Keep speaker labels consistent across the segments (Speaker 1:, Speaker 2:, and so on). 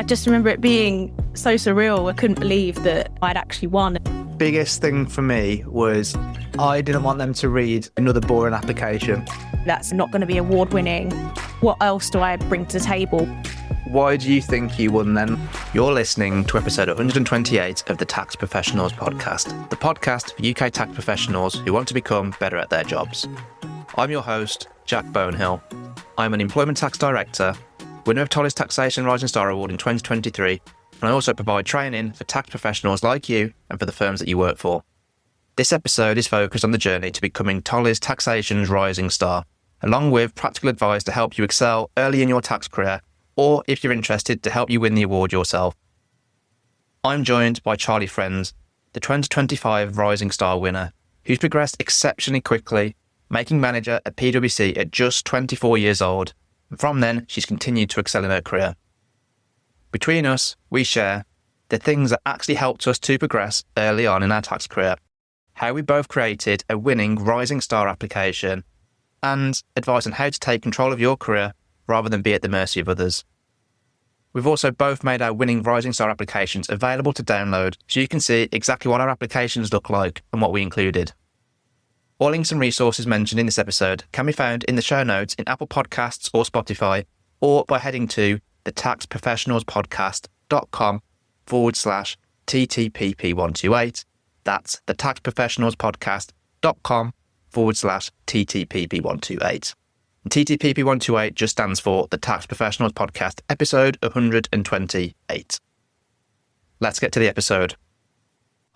Speaker 1: I just remember it being so surreal. I couldn't believe that I'd actually won.
Speaker 2: Biggest thing for me was I didn't want them to read another boring application.
Speaker 1: That's not going to be award-winning. What else do I bring to the table?
Speaker 2: Why do you think you won then? You're listening to episode 128 of the Tax Professionals podcast, the podcast for UK tax professionals who want to become better at their jobs. I'm your host, Jack Bonehill. I'm an employment tax director, winner of Tolley's Taxation Rising Star Award in 2023, and I also provide training for tax professionals like you and for the firms that you work for. This episode is focused on the journey to becoming Tolley's Taxation's Rising Star, along with practical advice to help you excel early in your tax career, or if you're interested, to help you win the award yourself. I'm joined by Charlie Friends, the 2025 Rising Star winner, who's progressed exceptionally quickly, making manager at PwC at just 24 years old, and from then she's continued to excel in her career. Between us, we share the things that actually helped us to progress early on in our tax career, how we both created a winning Rising Star application, and advice on how to take control of your career rather than be at the mercy of others. We've also both made our winning Rising Star applications available to download so you can see exactly what our applications look like and what we included. All links and resources mentioned in this episode can be found in the show notes in Apple Podcasts or Spotify, or by heading to thetaxprofessionalspodcast.com/TTPP128. That's thetaxprofessionalspodcast.com/TTPP128. And TTPP128 just stands for the Tax Professionals Podcast, episode 128. Let's get to the episode.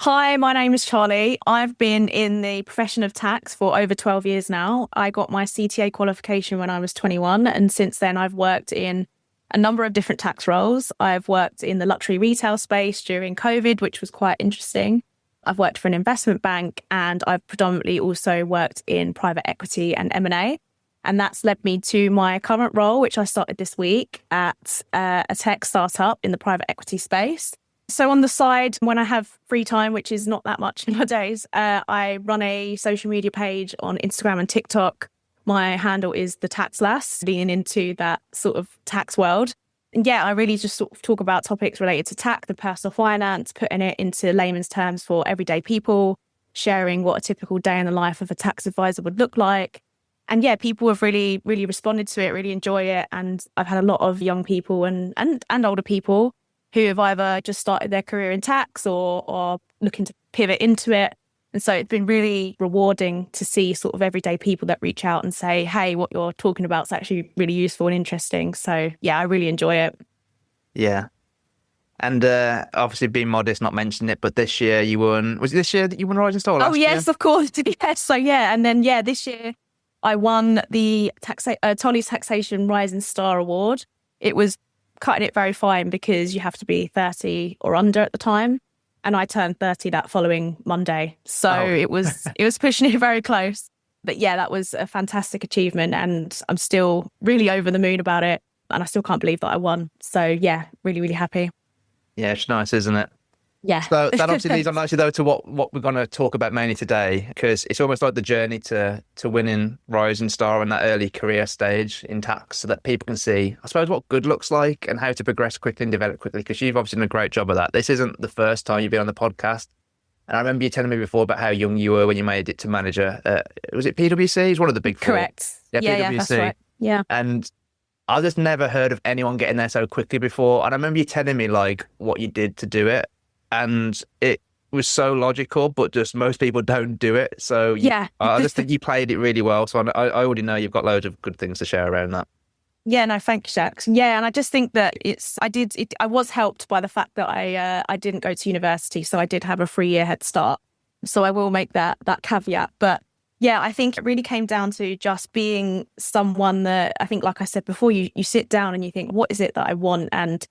Speaker 1: Hi, my name is Charlie. I've been in the profession of tax for over 12 years now. I got my CTA qualification when I was 21, and since then I've worked in a number of different tax roles. I've worked in the luxury retail space during COVID, which was quite interesting. I've worked for an investment bank, and I've predominantly also worked in private equity and M&A. And that's led me to my current role, which I started this week at a tech startup in the private equity space. So on the side, when I have free time, which is not that much nowadays, I run a social media page on Instagram and TikTok. My handle is the Tax Lass, leaning into that sort of tax world. And yeah, I really just sort of talk about topics related to tax, the personal finance, putting it into layman's terms for everyday people, sharing what a typical day in the life of a tax advisor would look like. And yeah, people have really, really responded to it, really enjoy it. And I've had a lot of young people and older people who have either just started their career in tax or looking to pivot into it. And so it's been really rewarding to see sort of everyday people that reach out and say, hey, what you're talking about is actually really useful and interesting. So yeah, I really enjoy it.
Speaker 2: Yeah. And obviously being modest, not mentioning it, but this year you won, was it this year that you won Rising Star?
Speaker 1: Oh, yes, of course. Yes. So yeah. And then, yeah, this year I won the Tolley's Taxation Rising Star Award. It was cutting it very fine because you have to be 30 or under at the time. And I turned 30 that following Monday. So it was pushing it very close. But yeah, that was a fantastic achievement. And I'm still really over the moon about it. And I still can't believe that I won. So yeah, really, really happy.
Speaker 2: Yeah, it's nice, isn't it?
Speaker 1: Yeah.
Speaker 2: So that obviously leads on nicely though to what we're going to talk about mainly today, because it's almost like the journey to winning Rising Star in that early career stage in tax, so that people can see, I suppose, what good looks like and how to progress quickly and develop quickly, because you've obviously done a great job of that. This isn't the first time you've been on the podcast. And I remember you telling me before about how young you were when you made it to manager. Was it PwC? It's one of the big four.
Speaker 1: Correct.
Speaker 2: Yeah, PwC.
Speaker 1: Yeah, that's right. Yeah.
Speaker 2: And I just never heard of anyone getting there so quickly before. And I remember you telling me like what you did to do it. And it was so logical, but just most people don't do it. So
Speaker 1: yeah,
Speaker 2: I just think you played it really well. So I already know you've got loads of good things to share around that.
Speaker 1: Yeah, no, thank you, Jack. Yeah, and I just think that I was helped by the fact that I didn't go to university, so I did have a 3-year head start. So I will make that caveat. But yeah, I think it really came down to just being someone that, I think, like I said before, you sit down and you think, what is it that I want? And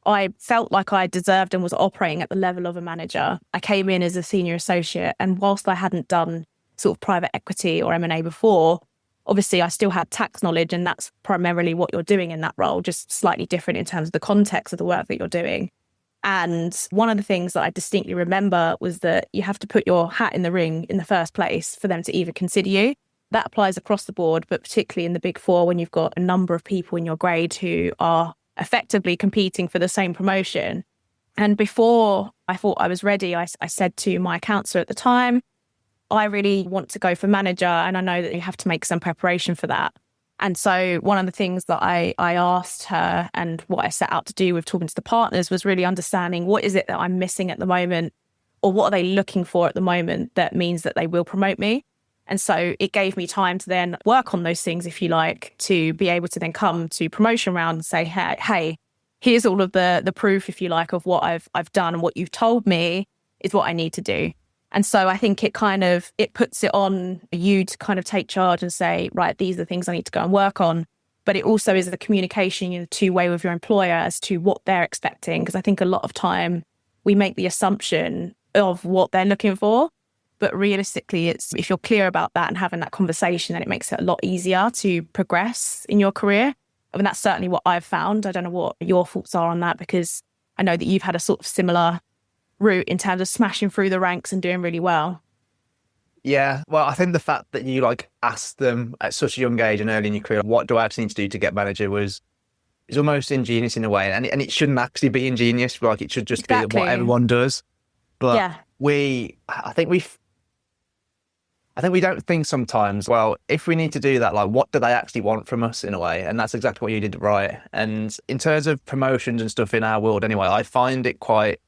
Speaker 1: I felt like I deserved and was operating at the level of a manager. I came in as a senior associate, and whilst I hadn't done sort of private equity or M&A before, obviously I still had tax knowledge, and that's primarily what you're doing in that role, just slightly different in terms of the context of the work that you're doing. And one of the things that I distinctly remember was that you have to put your hat in the ring in the first place for them to even consider you. That applies across the board, but particularly in the Big Four, when you've got a number of people in your grade who are effectively competing for the same promotion. And before I thought I was ready, I said to my counsellor at the time, I really want to go for manager, and I know that you have to make some preparation for that. And so one of the things that I asked her, and what I set out to do with talking to the partners, was really understanding what is it that I'm missing at the moment, or what are they looking for at the moment that means that they will promote me. And so it gave me time to then work on those things, if you like, to be able to then come to promotion round and say, hey, here's all of the proof, if you like, of what I've done, and what you've told me is what I need to do. And so I think it puts it on you to kind of take charge and say, right, these are the things I need to go and work on. But it also is the communication in a two-way with your employer as to what they're expecting. Because I think a lot of time we make the assumption of what they're looking for. But realistically, it's if you're clear about that and having that conversation, then it makes it a lot easier to progress in your career. I mean, that's certainly what I've found. I don't know what your thoughts are on that, because I know that you've had a sort of similar route in terms of smashing through the ranks and doing really well.
Speaker 2: Yeah, well, I think the fact that you asked them at such a young age and early in your career, what do I actually need to do to get manager, is almost ingenious in a way, and it shouldn't actually be ingenious. It should just be what everyone does. But yeah. I think we don't think sometimes, well, if we need to do that, what do they actually want from us in a way? And that's exactly what you did, right? And in terms of promotions and stuff in our world anyway, I find it quite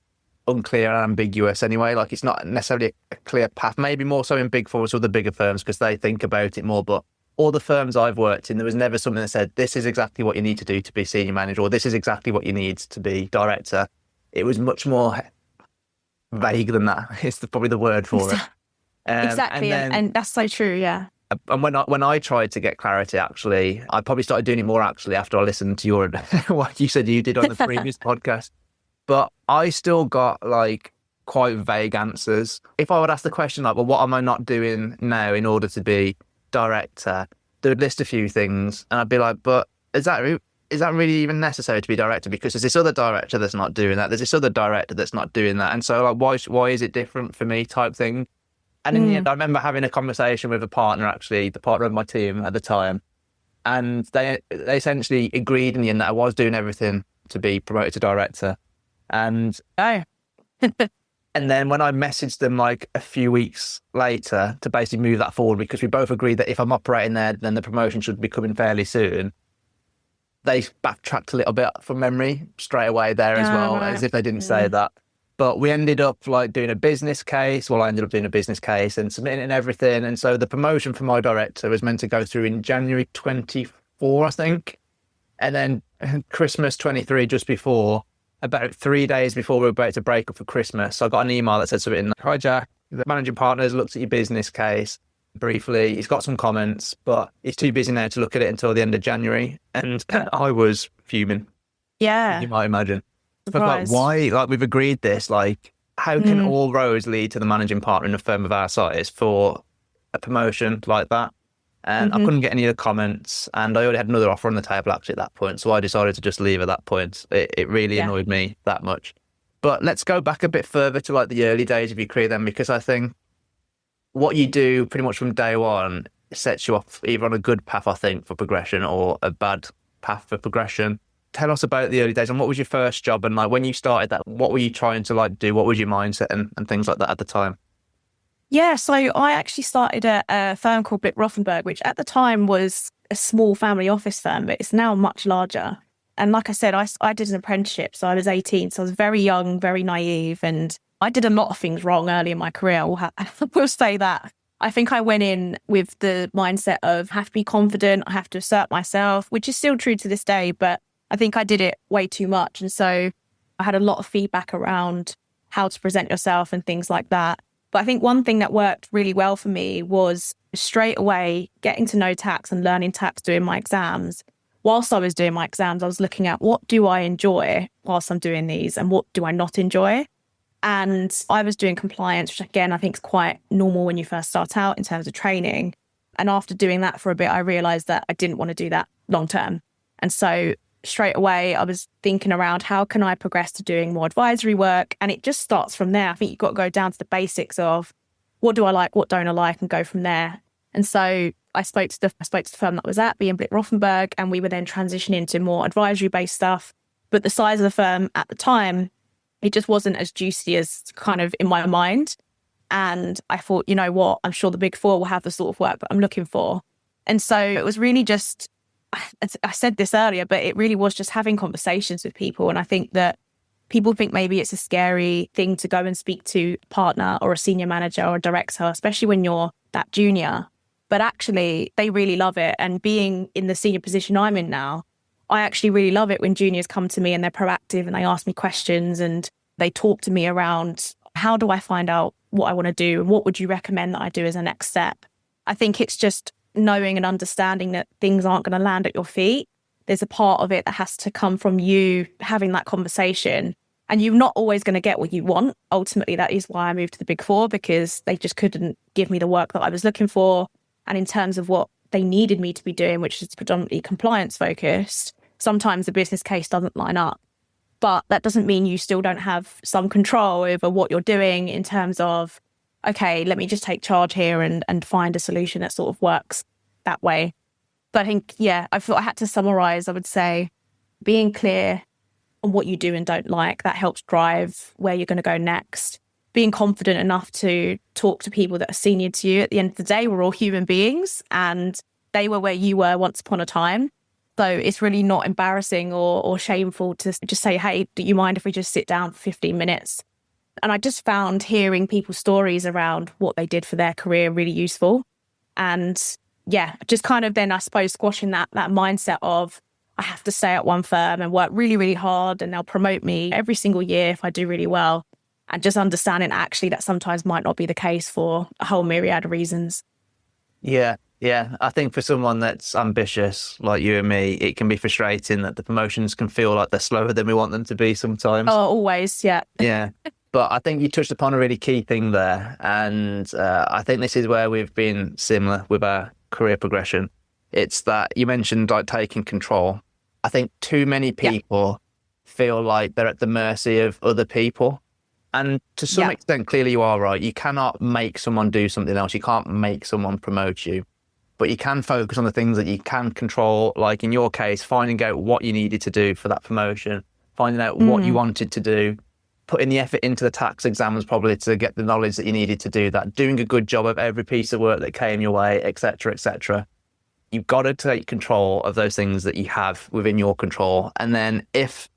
Speaker 2: unclear and ambiguous anyway. It's not necessarily a clear path, maybe more so in big fours or the bigger firms, because they think about it more. But all the firms I've worked in, there was never something that said, this is exactly what you need to do to be senior manager, or this is exactly what you need to be director. It was much more vague than that. It's probably the word for it.
Speaker 1: Exactly. And that's so true. Yeah.
Speaker 2: And when I tried to get clarity, actually, I probably started doing it more actually after I listened to what you said you did on the previous podcast. But I still got quite vague answers. If I would ask the question well, what am I not doing now in order to be director? They would list a few things, and I'd be like, but is that really even necessary to be director? Because there's this other director that's not doing that. There's this other director that's not doing that. And so why is it different for me type thing? And in the end, I remember having a conversation with a partner, actually, the partner of my team at the time. And they essentially agreed in the end that I was doing everything to be promoted to director. And and then when I messaged them a few weeks later to basically move that forward, because we both agreed that if I'm operating there, then the promotion should be coming fairly soon, they backtracked a little bit from memory straight away there as well, right. As if they didn't say that. But we ended up doing a business case. Well, I ended up doing a business case and submitting it and everything. And so the promotion for my director was meant to go through in January 24, I think. And then Christmas 23, just before, about 3 days before we were about to break up for Christmas, I got an email that said something, hi Jack, the managing partner has looked at your business case briefly. He's got some comments, but he's too busy now to look at it until the end of January. And I was fuming.
Speaker 1: Yeah.
Speaker 2: You might imagine. But why? We've agreed this. How can all roads lead to the managing partner in a firm of our size for a promotion like that? And I couldn't get any of the comments, and I already had another offer on the table actually at that point. So I decided to just leave at that point. It really annoyed me that much. But let's go back a bit further to the early days of your career then, because I think what you do pretty much from day one sets you off either on a good path, I think, for progression, or a bad path for progression. Tell us about the early days, and what was your first job, and when you started that, what were you trying to do? What was your mindset and things like that at the time?
Speaker 1: Yeah, so I actually started at a firm called Blick Rothenberg, which at the time was a small family office firm, but it's now much larger. And like I said, I did an apprenticeship, so I was 18, so I was very young, very naive, and I did a lot of things wrong early in my career. I will say that. I think I went in with the mindset of I have to be confident, I have to assert myself, which is still true to this day, but I think I did it way too much. And so I had a lot of feedback around how to present yourself and things like that. But I think one thing that worked really well for me was straight away getting to know tax and learning tax doing my exams. Whilst I was doing my exams, I was looking at what do I enjoy whilst I'm doing these and what do I not enjoy? And I was doing compliance, which again, I think is quite normal when you first start out in terms of training. And after doing that for a bit, I realised that I didn't want to do that long term. And so straight away, I was thinking around how can I progress to doing more advisory work? And it just starts from there. I think you've got to go down to the basics of what do I like, what don't I like, and go from there. And so I spoke to the firm that I was at, being Blick Rothenberg, and we were then transitioning into more advisory-based stuff. But the size of the firm at the time, it just wasn't as juicy as kind of in my mind. And I thought, you know what, I'm sure the Big Four will have the sort of work that I'm looking for. And so it was really just, I said this earlier, but it really was just having conversations with people. And I think that people think maybe it's a scary thing to go and speak to a partner or a senior manager or a director, especially when you're that junior. But actually, they really love it. And being in the senior position I'm in now, I actually really love it when juniors come to me and they're proactive and they ask me questions and they talk to me around, how do I find out what I want to do and what would you recommend that I do as a next step? I think it's just knowing and understanding that things aren't going to land at your feet. There's a part of it that has to come from you having that conversation, and you're not always going to get what you want. Ultimately, that is why I moved to the Big Four, because they just couldn't give me the work that I was looking for. And in terms of what they needed me to be doing, which is predominantly compliance focused, sometimes the business case doesn't line up. But that doesn't mean you still don't have some control over what you're doing in terms of, okay, let me just take charge here and find a solution that sort of works that way. But I think, yeah, I thought I had to summarize, I would say, being clear on what you do and don't like, that helps drive where you're going to go next. Being confident enough to talk to people that are senior to you. At the end of the day, we're all human beings and they were where you were once upon a time. So it's really not embarrassing or shameful to just say, hey, do you mind if we just sit down for 15 minutes? And I just found hearing people's stories around what they did for their career really useful. And yeah, just kind of then, I suppose, squashing that mindset of I have to stay at one firm and work really, really hard and they'll promote me every single year if I do really well. And just understanding actually that sometimes might not be the case for a whole myriad of reasons.
Speaker 2: Yeah. I think for someone that's ambitious like you and me, it can be frustrating that the promotions can feel like they're slower than we want them to be sometimes.
Speaker 1: Oh, always. Yeah.
Speaker 2: Yeah. But I think you touched upon a really key thing there. And I think this is where we've been similar with our career progression. It's that you mentioned like taking control. I think too many people feel like they're at the mercy of other people. And to some extent, clearly you are right. You cannot make someone do something else. You can't make someone promote you. But you can focus on the things that you can control, like in your case, finding out what you needed to do for that promotion, finding out what you wanted to do, putting the effort into the tax exams probably to get the knowledge that you needed to do that, doing a good job of every piece of work that came your way, etc., etc. You've got to take control of those things that you have within your control. And then if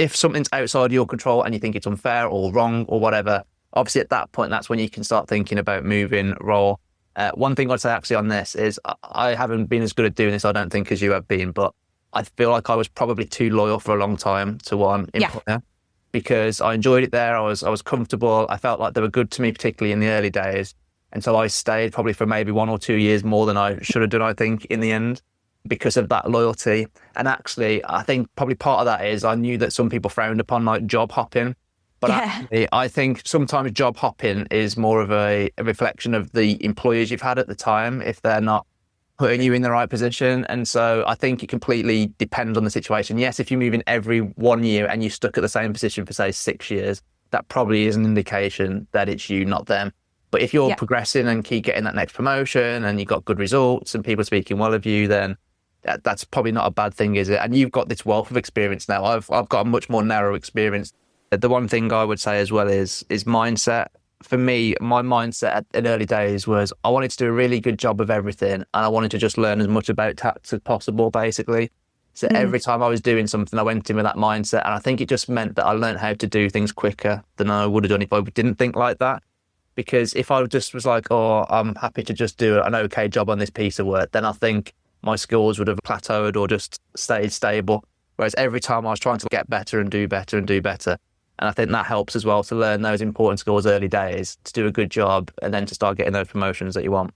Speaker 2: something's outside your control and you think it's unfair or wrong or whatever, obviously at that point, that's when you can start thinking about moving role. One thing I'd say actually on this is I haven't been as good at doing this, I don't think, as you have been, but I feel like I was probably too loyal for a long time to one employer because I enjoyed it there. I was comfortable. I felt like they were good to me, particularly in the early days. And so I stayed probably for maybe 1 or 2 years more than I should have done, I think, in the end, because of that loyalty. And actually, I think probably part of that is I knew that some people frowned upon like job hopping. But actually, I think sometimes job hopping is more of a reflection of the employers you've had at the time, if they're not putting you in the right position. And so I think it completely depends on the situation. Yes, if you move in every 1 year and you're stuck at the same position for, say, 6 years, that probably is an indication that it's you, not them. But if you're progressing and keep getting that next promotion and you've got good results and people speaking well of you, then that's probably not a bad thing, is it? And you've got this wealth of experience now. I've got a much more narrow experience. The one thing I would say as well is mindset. For me, my mindset in early days was I wanted to do a really good job of everything and I wanted to just learn as much about tax as possible, basically. So every time I was doing something, I went in with that mindset. And I think it just meant that I learned how to do things quicker than I would have done if I didn't think like that. Because if I just was like, oh, I'm happy to just do an okay job on this piece of work, then I think my skills would have plateaued or just stayed stable. Whereas every time I was trying to get better and do better and do better. And I think that helps as well to learn those important skills early days, to do a good job and then to start getting those promotions that you want.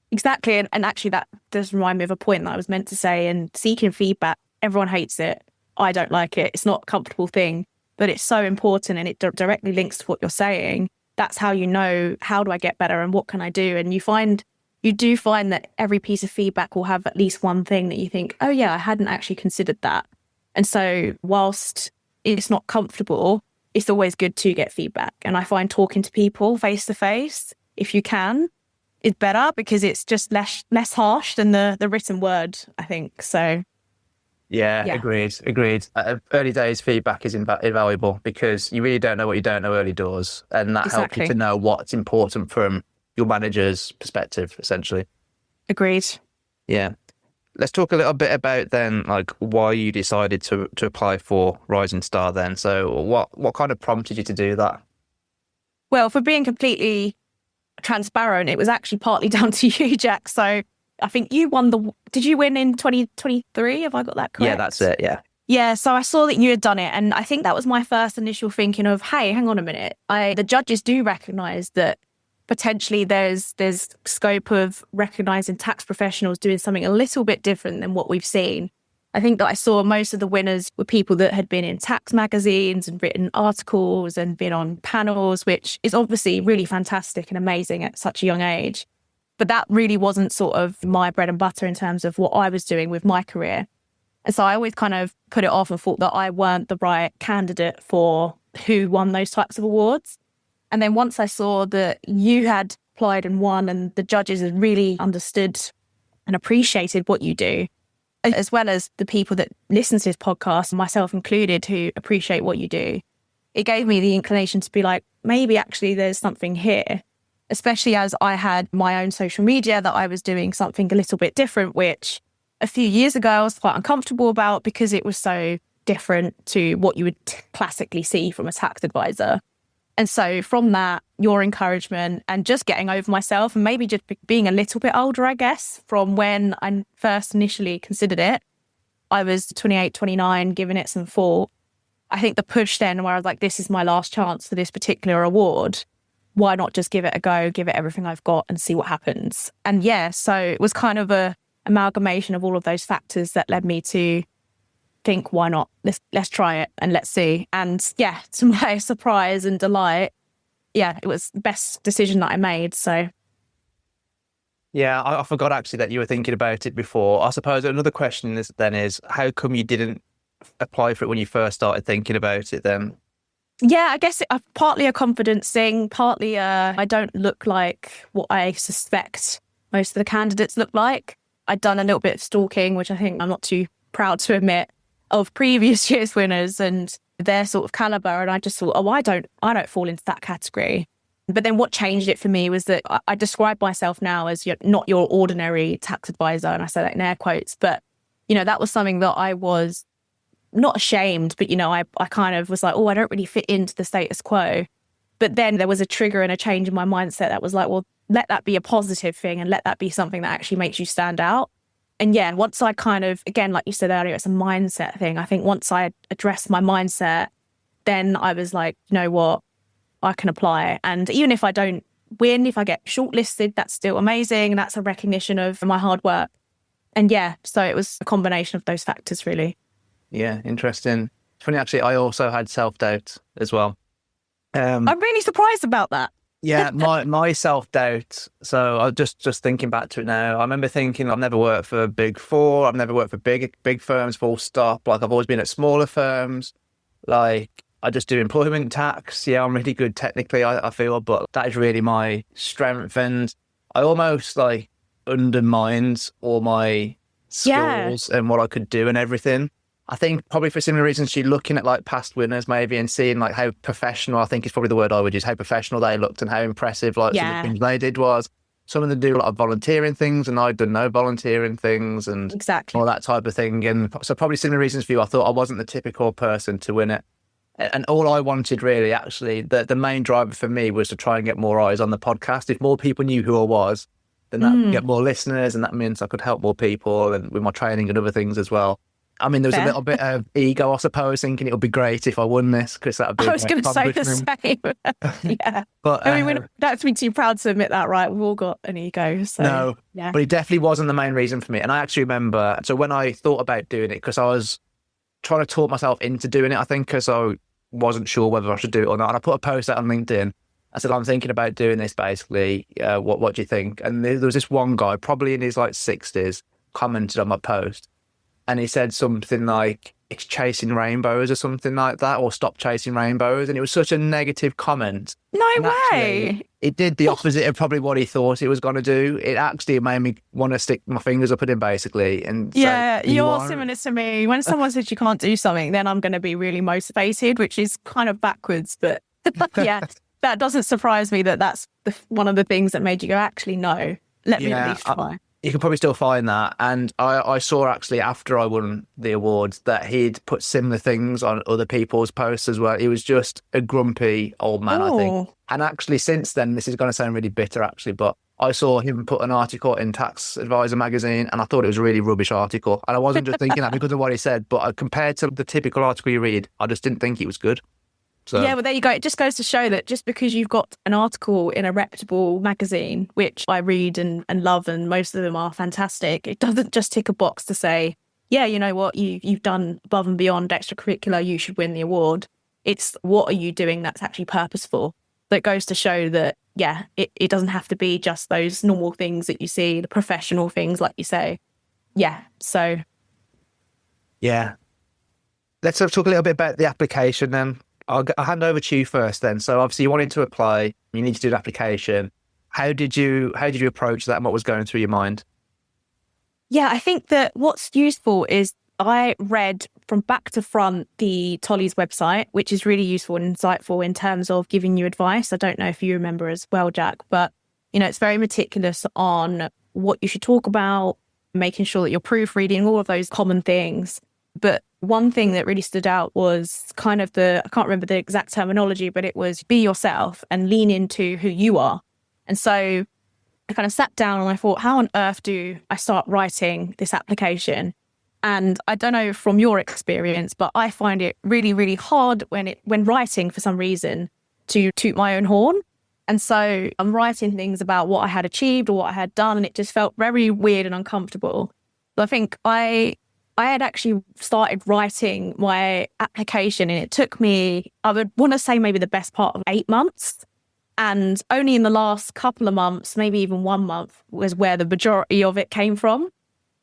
Speaker 1: Exactly. And actually that does remind me of a point that I was meant to say. And seeking feedback, everyone hates it. I don't like it. It's not a comfortable thing, but it's so important and it directly links to what you're saying. That's how you know, how do I get better and what can I do? And you do find that every piece of feedback will have at least one thing that you think, oh yeah, I hadn't actually considered that. And so whilst it's not comfortable, it's always good to get feedback. And I find talking to people face to face, if you can, is better because it's just less harsh than the written word, I think. So
Speaker 2: Yeah,
Speaker 1: Yeah,
Speaker 2: agreed. Early days feedback is invaluable because you really don't know what you don't know early doors, and that helps you to
Speaker 1: exactly.
Speaker 2: know what's important from your manager's perspective, essentially.
Speaker 1: Agreed.
Speaker 2: Yeah. Let's talk a little bit about then, like why you decided to apply for Rising Star then. So what kind of prompted you to do that?
Speaker 1: Well, for being completely transparent, it was actually partly down to you, Jack. So I think you won did you win in 2023? Have I got that
Speaker 2: Yeah, that's
Speaker 1: correct?
Speaker 2: it. Yeah.
Speaker 1: Yeah, so I saw that you had done it, and I think that was my first initial thinking of, hey, hang on a minute. The judges do recognise that potentially there's scope of recognising tax professionals doing something a little bit different than what we've seen. I think that I saw most of the winners were people that had been in tax magazines and written articles and been on panels, which is obviously really fantastic and amazing at such a young age. But that really wasn't sort of my bread and butter in terms of what I was doing with my career. And so I always kind of put it off and thought that I weren't the right candidate for who won those types of awards. And then once I saw that you had applied and won and the judges had really understood and appreciated what you do, as well as the people that listen to this podcast, myself included, who appreciate what you do, it gave me the inclination to be like, maybe actually there's something here, especially as I had my own social media that I was doing something a little bit different, which a few years ago I was quite uncomfortable about because it was so different to what you would classically see from a tax advisor. And so from that, your encouragement and just getting over myself and maybe just being a little bit older, I guess, from when I first initially considered it, I was 28, 29, giving it some thought. I think the push then where I was like, this is my last chance for this particular award. Why not just give it a go, give it everything I've got and see what happens? And yeah, so it was kind of a amalgamation of all of those factors that led me to think, why not? Let's try it and let's see. And yeah, to my surprise and delight, yeah, it was the best decision that I made. So
Speaker 2: Yeah, I forgot actually that you were thinking about it before. I suppose another question is how come you didn't apply for it when you first started thinking about it then?
Speaker 1: yeah, I guess partly a confidence thing, partly I don't look like what I suspect most of the candidates look like. I'd done a little bit of stalking, which I think I'm not too proud to admit, of previous year's winners and their sort of caliber. And I just thought, oh, I don't fall into that category. But then what changed it for me was that I describe myself now as not your ordinary tax advisor. And I say that in air quotes. But, that was something that I was not ashamed, but, I kind of was like, oh, I don't really fit into the status quo. But then there was a trigger and a change in my mindset that was like, well, let that be a positive thing and let that be something that actually makes you stand out. And yeah, once I kind of, again, like you said earlier, it's a mindset thing. I think once I addressed my mindset, then I was like, you know what, I can apply. And even if I don't win, if I get shortlisted, that's still amazing. And that's a recognition of my hard work. And yeah, so it was a combination of those factors, really.
Speaker 2: Yeah, interesting. It's funny, actually, I also had self-doubt as well.
Speaker 1: I'm really surprised about that.
Speaker 2: Yeah, my self-doubt. So I just thinking back to it now. I remember thinking I've never worked for Big Four. I've never worked for big firms, full stop. Like I've always been at smaller firms. Like I just do employment tax. Yeah, I'm really good technically, I feel, but that is really my strength. And I almost like undermined all my skills and what I could do and everything. I think probably for similar reasons, she's looking at like past winners maybe and seeing like how professional, I think is probably the word I would use, how professional they looked and how impressive like some of the things they did was. Some of them do a lot of volunteering things and I'd done no volunteering things and
Speaker 1: exactly
Speaker 2: all that type of thing. And so probably similar reasons for you. I thought I wasn't the typical person to win it. And all I wanted really, actually, the main driver for me was to try and get more eyes on the podcast. If more people knew who I was, then that would get more listeners and that means I could help more people and with my training and other things as well. I mean, there was a little bit of ego, I suppose, thinking it would be great if I won this because that would be.
Speaker 1: I was going to say the same. Yeah,
Speaker 2: but
Speaker 1: I mean, we don't have to be too proud to admit that, right? We've all got an ego. So
Speaker 2: no,
Speaker 1: yeah.
Speaker 2: But it definitely wasn't the main reason for me. And I actually remember, so when I thought about doing it, because I was trying to talk myself into doing it, I think, because I wasn't sure whether I should do it or not. And I put a post out on LinkedIn. I said, I'm thinking about doing this basically. What do you think? And there was this one guy, probably in his like 60s, commented on my post. And he said something like, it's chasing rainbows or something like that, or stop chasing rainbows. And it was such a negative comment.
Speaker 1: No
Speaker 2: And
Speaker 1: way.
Speaker 2: actually, it did the opposite of probably what he thought it was going to do. It actually made me want to stick my fingers up at him, basically. And
Speaker 1: Yeah,
Speaker 2: say, you
Speaker 1: you're
Speaker 2: are...
Speaker 1: similar to me. When someone says you can't do something, then I'm going to be really motivated, which is kind of backwards. But yeah, that doesn't surprise me that that's one of the things that made you go, actually, no, let me at least try.
Speaker 2: You can probably still find that. And I saw actually after I won the awards that he'd put similar things on other people's posts as well. He was just a grumpy old man, I think. And actually since then, this is going to sound really bitter actually, but I saw him put an article in Tax Advisor magazine and I thought it was a really rubbish article. And I wasn't just thinking that because of what he said, but compared to the typical article you read, I just didn't think it was good. So.
Speaker 1: Yeah, well, there you go. It just goes to show that just because you've got an article in a reputable magazine, which I read and love, and most of them are fantastic, it doesn't just tick a box to say, yeah, you know what, you've done above and beyond extracurricular, you should win the award. It's what are you doing that's actually purposeful. That goes to show that, yeah, it doesn't have to be just those normal things that you see, the professional things, like you say. Yeah, so.
Speaker 2: Yeah. Let's talk a little bit about the application then. I'll hand over to you first then. So obviously you wanted to apply, you need to do an application. How did you approach that and what was going through your mind?
Speaker 1: Yeah, I think that what's useful is I read from back to front the Tolley's website, which is really useful and insightful in terms of giving you advice. I don't know if you remember as well, Jack, but it's very meticulous on what you should talk about, making sure that you're proofreading, all of those common things. But one thing that really stood out was kind of I can't remember the exact terminology, but it was be yourself and lean into who you are. And so I kind of sat down and I thought, how on earth do I start writing this application? And I don't know from your experience, but I find it really, really hard when writing for some reason to toot my own horn. And so I'm writing things about what I had achieved or what I had done, and it just felt very weird and uncomfortable. So I think I had actually started writing my application and it took me, I would want to say maybe the best part of 8 months. And only in the last couple of months, maybe even 1 month, was where the majority of it came from.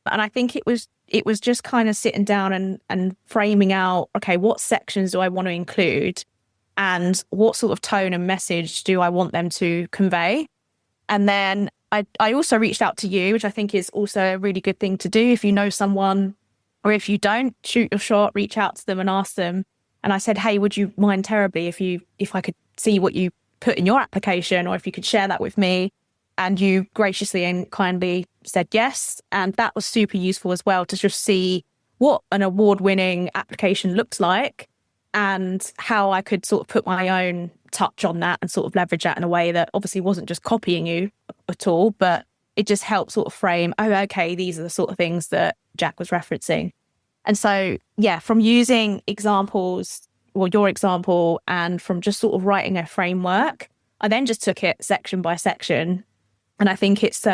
Speaker 1: And I think it was just kind of sitting down and framing out, okay, what sections do I want to include and what sort of tone and message do I want them to convey? And then I also reached out to you, which I think is also a really good thing to do. If you know someone, or if you don't, shoot your shot, reach out to them and ask them. And I said, hey, would you mind terribly if I could see what you put in your application, or if you could share that with me? And you graciously and kindly said yes. And that was super useful as well, to just see what an award-winning application looks like and how I could sort of put my own touch on that and sort of leverage that in a way that obviously wasn't just copying you at all, but it just helped sort of frame, oh, okay, these are the sort of things that Jack was referencing. And so, yeah, from using examples, well, your example, and from just sort of writing a framework, I then just took it section by section. And I think it's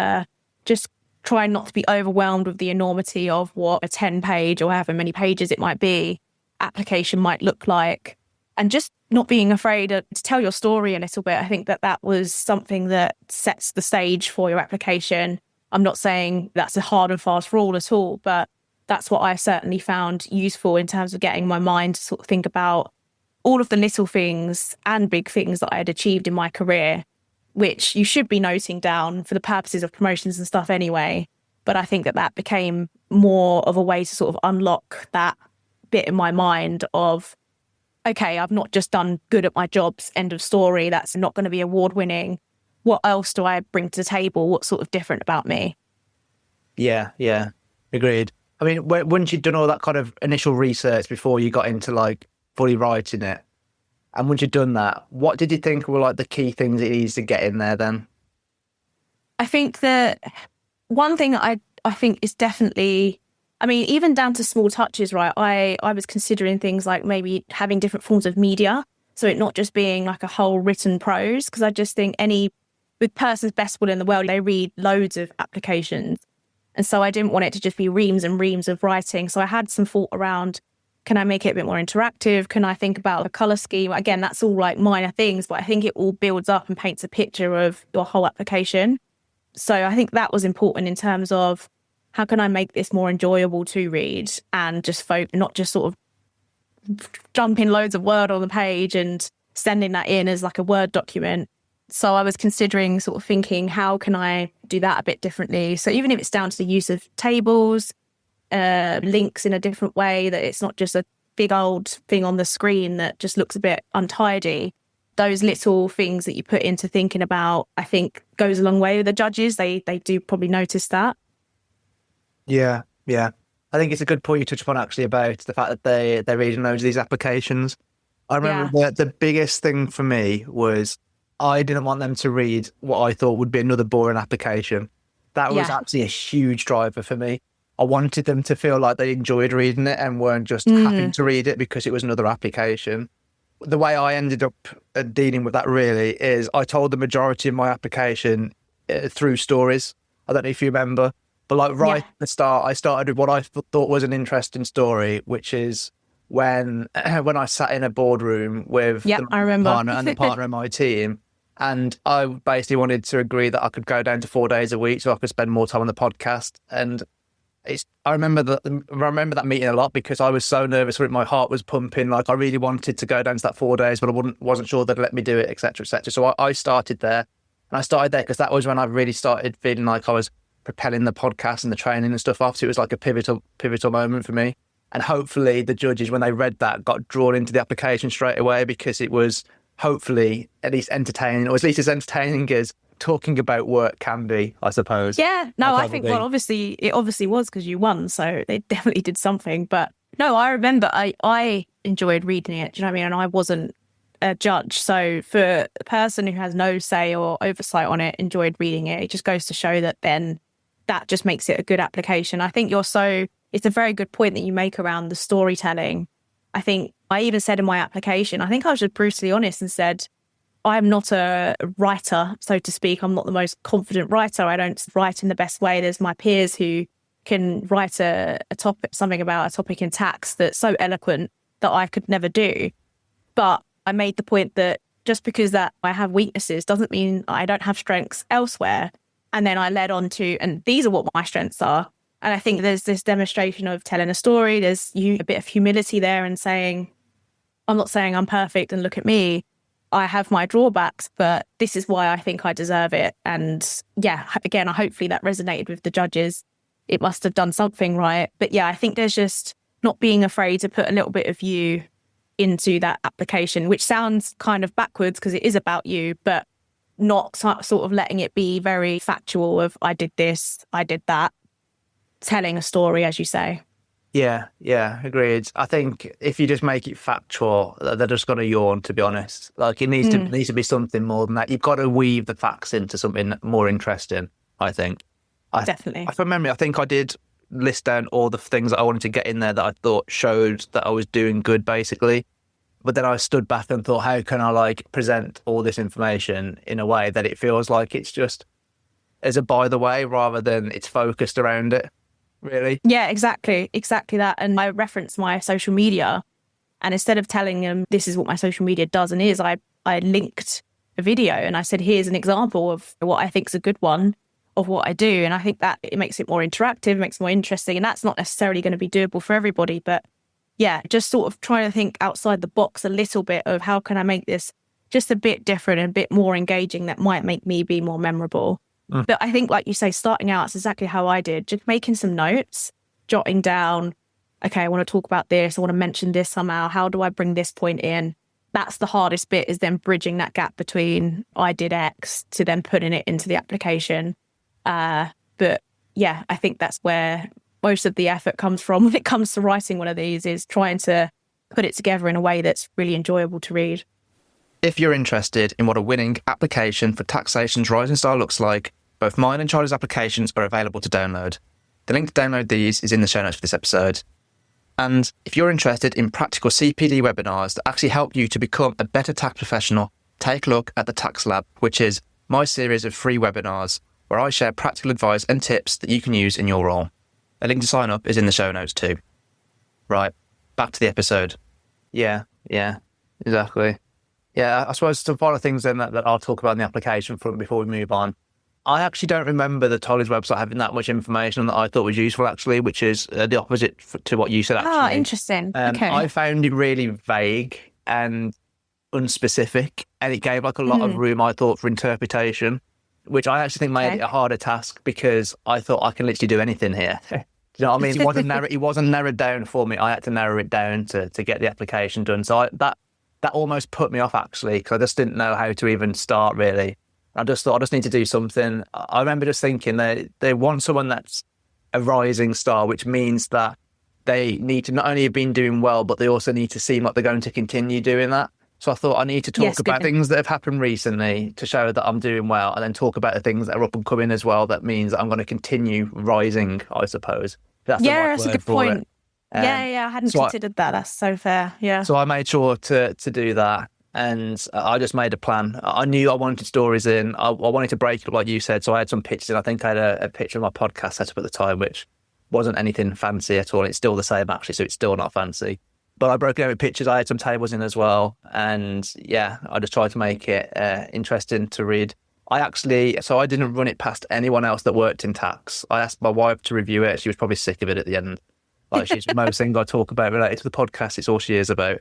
Speaker 1: just trying not to be overwhelmed with the enormity of what a 10-page or however many pages it might be application might look like, and just not being afraid to tell your story a little bit. I think that was something that sets the stage for your application. I'm not saying that's a hard and fast rule at all, but that's what I certainly found useful in terms of getting my mind to sort of think about all of the little things and big things that I had achieved in my career, which you should be noting down for the purposes of promotions and stuff anyway. But I think that became more of a way to sort of unlock that bit in my mind of, okay, I've not just done good at my jobs, end of story. That's not going to be award winning. What else do I bring to the table? What's sort of different about me?
Speaker 2: Yeah, agreed. I mean, once you'd done all that kind of initial research before you got into like fully writing it, and once you'd done that, what did you think were like the key things it needs to get in there then?
Speaker 1: I think that one thing I think is definitely, I mean, even down to small touches, right? I was considering things like maybe having different forms of media. So it not just being like a whole written prose, because I just think with person's best will in the world, they read loads of applications. And so I didn't want it to just be reams and reams of writing. So I had some thought around, can I make it a bit more interactive? Can I think about a colour scheme? Again, that's all like minor things, but I think it all builds up and paints a picture of your whole application. So I think that was important in terms of how can I make this more enjoyable to read and just not just sort of dumping loads of Word on the page and sending that in as like a Word document. So I was considering sort of thinking, how can I do that a bit differently? So even if it's down to the use of tables, links in a different way, that it's not just a big old thing on the screen that just looks a bit untidy. Those little things that you put into thinking about, I think, goes a long way with the judges. They do probably notice that.
Speaker 2: Yeah. I think it's a good point you touched upon actually about the fact that they're reading loads of these applications. I remember the biggest thing for me was I didn't want them to read what I thought would be another boring application. That was actually a huge driver for me. I wanted them to feel like they enjoyed reading it and weren't just having to read it because it was another application. The way I ended up dealing with that really is I told the majority of my application through stories. I don't know if you remember, but like at the start, I started with what I thought was an interesting story, which is when I sat in a boardroom with
Speaker 1: I remember.
Speaker 2: partner and the partner of my team, and I basically wanted to agree that I could go down to 4 days a week so I could spend more time on the podcast. And I remember that meeting a lot because I was so nervous for it. My heart was pumping. Like I really wanted to go down to that 4 days, but I wasn't sure they'd let me do it, etc., etc. So I started there, and I started there because that was when I really started feeling like I was propelling the podcast and the training and stuff off. So it was like a pivotal moment for me. And hopefully the judges, when they read that, got drawn into the application straight away because it was hopefully at least entertaining, or at least as entertaining as talking about work can be, I suppose.
Speaker 1: Yeah, no, I think, well, obviously it was because you won, so they definitely did something. But no, I remember I enjoyed reading it, do you know what I mean? And I wasn't a judge. So for a person who has no say or oversight on it, enjoyed reading it, it just goes to show that then that just makes it a good application. I think it's a very good point that you make around the storytelling. I think I even said in my application, I think I was just brutally honest and said, I'm not a writer, so to speak. I'm not the most confident writer. I don't write in the best way. There's my peers who can write a topic, something about a topic in tax that's so eloquent that I could never do. But I made the point that just because that I have weaknesses doesn't mean I don't have strengths elsewhere. And then I led on to, and these are what my strengths are. And I think there's this demonstration of telling a story. There's a bit of humility there and saying, I'm not saying I'm perfect and look at me. I have my drawbacks, but this is why I think I deserve it. And yeah, again, hopefully that resonated with the judges. It must have done something right. But yeah, I think there's just not being afraid to put a little bit of you into that application, which sounds kind of backwards because it is about you, but not sort of letting it be very factual of I did this, I did that, telling a story, as you say.
Speaker 2: Yeah, agreed. I think if you just make it factual, they're just going to yawn, to be honest. Like it needs to be something more than that. You've got to weave the facts into something more interesting, I think.
Speaker 1: Definitely.
Speaker 2: From memory, I think I did list down all the things that I wanted to get in there that I thought showed that I was doing good, basically. But then I stood back and thought, how can I present all this information in a way that it feels like it's just as a by the way rather than it's focused around it, really?
Speaker 1: Yeah, exactly that. And I referenced my social media, and instead of telling them this is what my social media does and is, I linked a video and I said, here's an example of what I think is a good one of what I do. And I think that it makes it more interactive, makes it more interesting. And that's not necessarily going to be doable for everybody, but yeah, just sort of trying to think outside the box a little bit of how can I make this just a bit different and a bit more engaging that might make me be more memorable. But I think, like you say, starting out, it's exactly how I did, just making some notes, jotting down, okay, I want to talk about this, I want to mention this somehow, how do I bring this point in? That's the hardest bit, is then bridging that gap between I did X to then putting it into the application. But yeah, I think that's where most of the effort comes from when it comes to writing one of these, is trying to put it together in a way that's really enjoyable to read.
Speaker 2: If you're interested in what a winning application for Taxation's Rising Star looks like, both mine and Charlie's applications are available to download. The link to download these is in the show notes for this episode. And if you're interested in practical CPD webinars that actually help you to become a better tax professional, take a look at the Tax Lab, which is my series of free webinars where I share practical advice and tips that you can use in your role. A link to sign up is in the show notes too. Right, back to the episode. Yeah, exactly. Yeah, I suppose some final things then that I'll talk about in the application front before we move on. I actually don't remember the Tolley's website having that much information that I thought was useful, actually, which is the opposite to what you said, actually.
Speaker 1: Ah, interesting. Okay.
Speaker 2: I found it really vague and unspecific, and it gave like a lot of room, I thought, for interpretation, which I actually think made it a harder task because I thought I can literally do anything here. Do you know what I mean? It wasn't narrowed down for me. I had to narrow it down to get the application done. So that almost put me off, actually, because I just didn't know how to even start, really. I just thought I just need to do something. I remember just thinking they want someone that's a rising star, which means that they need to not only have been doing well, but they also need to seem like they're going to continue doing that. So I thought I need to talk about things that have happened recently to show that I'm doing well, and then talk about the things that are up and coming as well. That means that I'm going to continue rising, I suppose. That's
Speaker 1: a good point. I hadn't considered that. That's so fair. Yeah.
Speaker 2: So I made sure to do that, and I just made a plan. I knew I wanted stories in. I wanted to break it up, like you said. So I had some pictures in. I think I had a picture of my podcast set up at the time, which wasn't anything fancy at all. It's still the same, actually, so it's still not fancy. But I broke it out with pictures. I had some tables in as well. And yeah, I just tried to make it interesting to read. I didn't run it past anyone else that worked in tax. I asked my wife to review it. She was probably sick of it at the end. Like, she's most things I talk about related to the podcast, it's all she is about.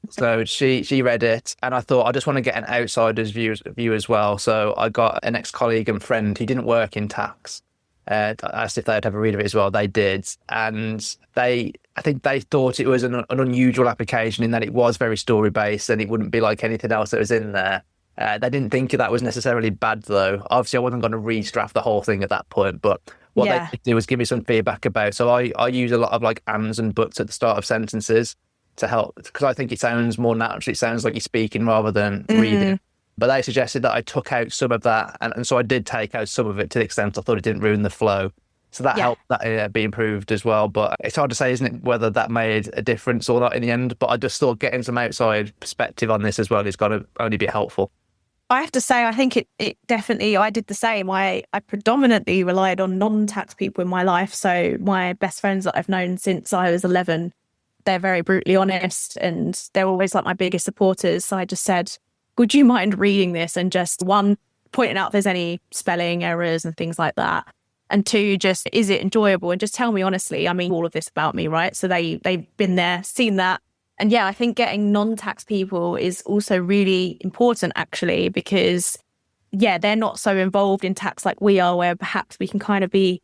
Speaker 2: So she read it, and I thought I just want to get an outsider's view as well. So I got an ex-colleague and friend who didn't work in tax. I asked if they'd have a read of it as well. They did, and I think they thought it was an unusual application in that it was very story based and it wouldn't be like anything else that was in there. They didn't think that was necessarily bad, though. Obviously, I wasn't going to redraft the whole thing at that point, but what they did do was give me some feedback about. So I use a lot of like ands and buts at the start of sentences to help, because I think it sounds more natural. It sounds like you're speaking rather than reading. But they suggested that I took out some of that, and so I did take out some of it to the extent I thought it didn't ruin the flow. So that helped that be improved as well. But it's hard to say, isn't it, whether that made a difference or not in the end. But I just thought getting some outside perspective on this as well is going to only be helpful.
Speaker 1: I have to say, I think it definitely, I did the same. I predominantly relied on non-tax people in my life. So my best friends that I've known since I was 11, they're very brutally honest and they're always like my biggest supporters. So I just said, would you mind reading this and just, one, pointing out if there's any spelling errors and things like that. And two, just, is it enjoyable? And just tell me honestly. I mean, all of this about me, right? So they've been there, seen that. And yeah, I think getting non-tax people is also really important, actually, because they're not so involved in tax like we are, where perhaps we can kind of be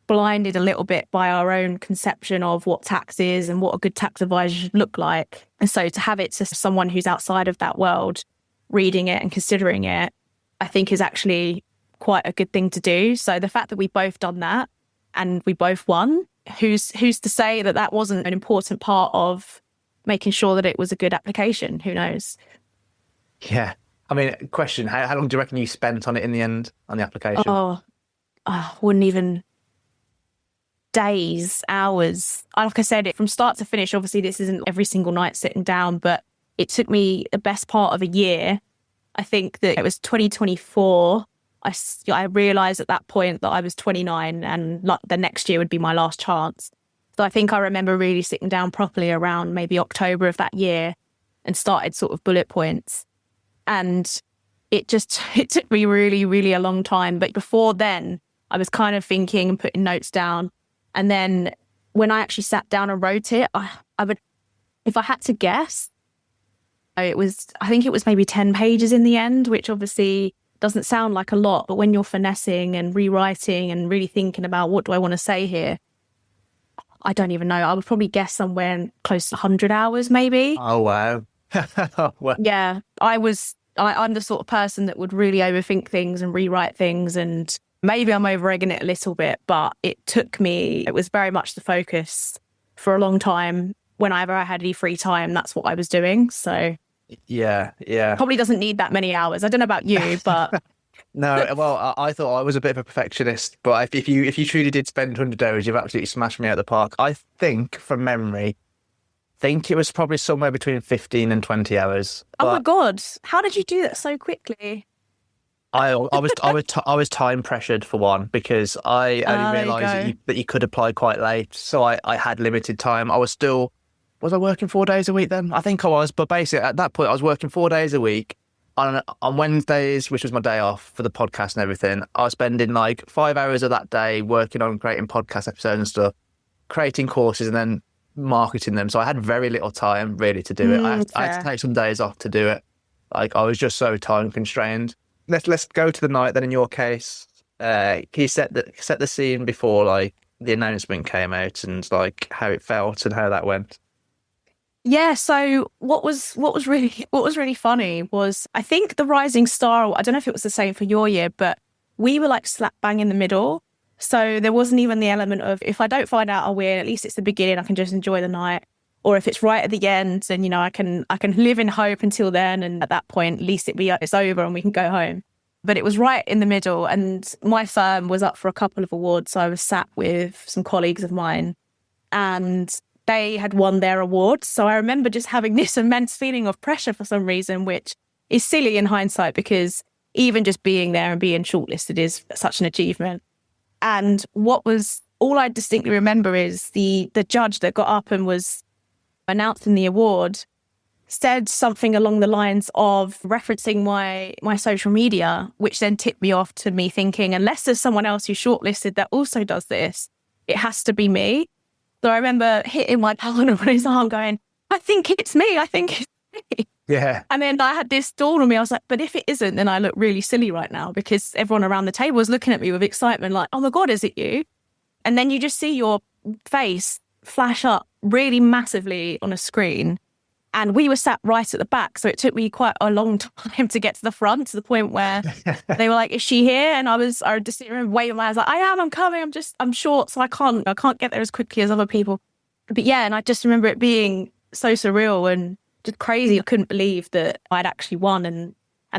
Speaker 1: blinded a little bit by our own conception of what tax is and what a good tax advisor should look like. And so to have it to someone who's outside of that world reading it and considering it, I think is actually quite a good thing to do. So the fact that we both done that and we both won, who's to say that wasn't an important part of making sure that it was a good application? Who knows?
Speaker 2: Yeah. I mean, question, how long do you reckon you spent on it in the end, on the application?
Speaker 1: Wouldn't even... days, hours. Like I said, from start to finish, obviously this isn't every single night sitting down, but it took me the best part of a year. I think that it was 2024. I realised at that point that I was 29 and like the next year would be my last chance. So I think I remember really sitting down properly around maybe October of that year and started sort of bullet points. And it took me really, really a long time. But before then, I was kind of thinking and putting notes down. And then when I actually sat down and wrote it, I would, if I had to guess, I think it was maybe 10 pages in the end, which obviously doesn't sound like a lot, but when you're finessing and rewriting and really thinking about what do I want to say here, I don't even know. I would probably guess somewhere close to 100 hours maybe.
Speaker 2: Oh, wow. Well.
Speaker 1: Yeah, I'm the sort of person that would really overthink things and rewrite things, and maybe I'm over-egging it a little bit, but it was very much the focus for a long time. Whenever I had any free time, that's what I was doing. So
Speaker 2: yeah.
Speaker 1: Probably doesn't need that many hours. I don't know about you, but...
Speaker 2: No, well, I thought I was a bit of a perfectionist, but if you truly did spend 100 hours, you've absolutely smashed me out of the park. I think, from memory, it was probably somewhere between 15 and 20 hours.
Speaker 1: Oh my God. How did you do that so quickly?
Speaker 2: I was time pressured for one, because I only realised that you could apply quite late. So I had limited time. Was I working 4 days a week then? I think I was. But basically at that point I was working 4 days a week. on Wednesdays, which was my day off for the podcast and everything, I was spending like 5 hours of that day working on creating podcast episodes and stuff, creating courses and then marketing them. So I had very little time really to do it. I had to take some days off to do it. Like I was just so time constrained. Let's go to the night then in your case. Can you set the scene before like the announcement came out and like how it felt and how that went?
Speaker 1: Yeah, so what was really funny was I think the rising star, I don't know if it was the same for your year, but we were like slap bang in the middle. So there wasn't even the element of if I don't find out I win, at least it's the beginning, I can just enjoy the night. Or if it's right at the end, then I can live in hope until then, and at that point at least it's over and we can go home. But it was right in the middle, and my firm was up for a couple of awards, so I was sat with some colleagues of mine and they had won their awards. So I remember just having this immense feeling of pressure for some reason, which is silly in hindsight because even just being there and being shortlisted is such an achievement. And all I distinctly remember is the judge that got up and was announcing the award said something along the lines of referencing my social media, which then tipped me off to me thinking, unless there's someone else who's shortlisted that also does this, it has to be me. So I remember hitting my partner on his arm going, I think it's me.
Speaker 2: Yeah.
Speaker 1: And then I had this dawn on me. I was like, but if it isn't, then I look really silly right now because everyone around the table was looking at me with excitement like, oh my God, is it you? And then you just see your face flash up really massively on a screen. And we were sat right at the back. So it took me quite a long time to get to the front, to the point where they were like, is she here? And I just remember waving my hands like, I'm coming. I'm short, so I can't get there as quickly as other people. But yeah, and I just remember it being so surreal and just crazy. I couldn't believe that I'd actually won and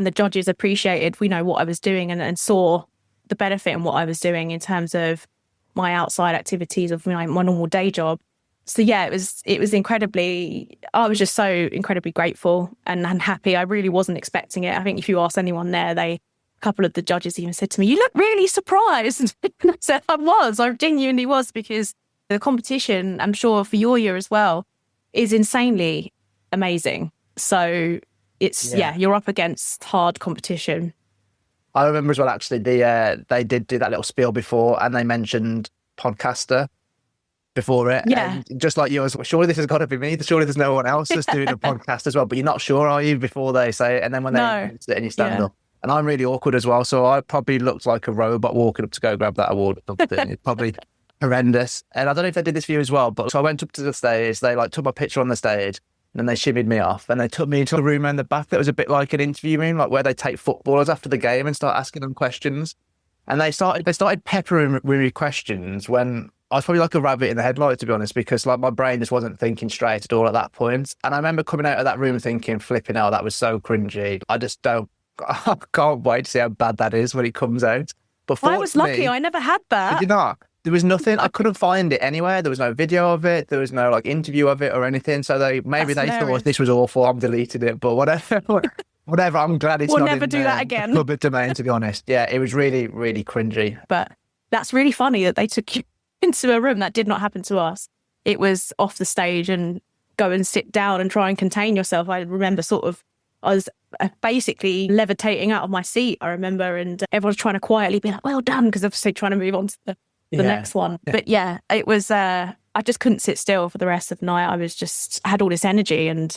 Speaker 1: the judges appreciated, what I was doing and saw the benefit in what I was doing in terms of my outside activities of my normal day job. So yeah, it was incredibly, I was just so incredibly grateful and happy. I really wasn't expecting it. I think if you ask anyone there, a couple of the judges even said to me, you look really surprised. And I said, I genuinely was, because the competition, I'm sure for your year as well, is insanely amazing. So it's, you're up against hard competition.
Speaker 2: I remember as well, actually, they did do that little spiel before and they mentioned podcaster before it.
Speaker 1: Yeah.
Speaker 2: And just like yours, surely this has got to be me. Surely there's no one else that's doing a podcast as well. But you're not sure, are you, before they say it? And then when they announce it and you stand up. And I'm really awkward as well. So I probably looked like a robot walking up to go grab that award or something. It's probably horrendous. And I don't know if they did this for you as well. But so I went up to the stage. They took my picture on the stage. And then they shimmied me off and they took me into a room in the back that was a bit like an interview room, like where they take footballers after the game and start asking them questions. And they started peppering me with questions when I was probably like a rabbit in the headlight, to be honest, because like my brain just wasn't thinking straight at all at that point. And I remember coming out of that room thinking, flipping out, that was so cringy. I can't wait to see how bad that is when it comes out. But
Speaker 1: I was lucky, I never had that.
Speaker 2: Did you not? There was nothing. I couldn't find it anywhere. There was no video of it. There was no like interview of it or anything. So they thought this was awful. I'm deleting it. But whatever. Whatever. I'm glad it's
Speaker 1: we'll
Speaker 2: not
Speaker 1: never
Speaker 2: in
Speaker 1: do that again.
Speaker 2: Public domain, to be honest. Yeah, it was really, really cringy.
Speaker 1: But that's really funny that they took you into a room. That did not happen to us. It was off the stage and go and sit down and try and contain yourself. I remember I was basically levitating out of my seat, I remember, and everyone's trying to quietly be like, well done, because obviously trying to move on to the next one. Yeah. But yeah, it was, I just couldn't sit still for the rest of the night. I had all this energy and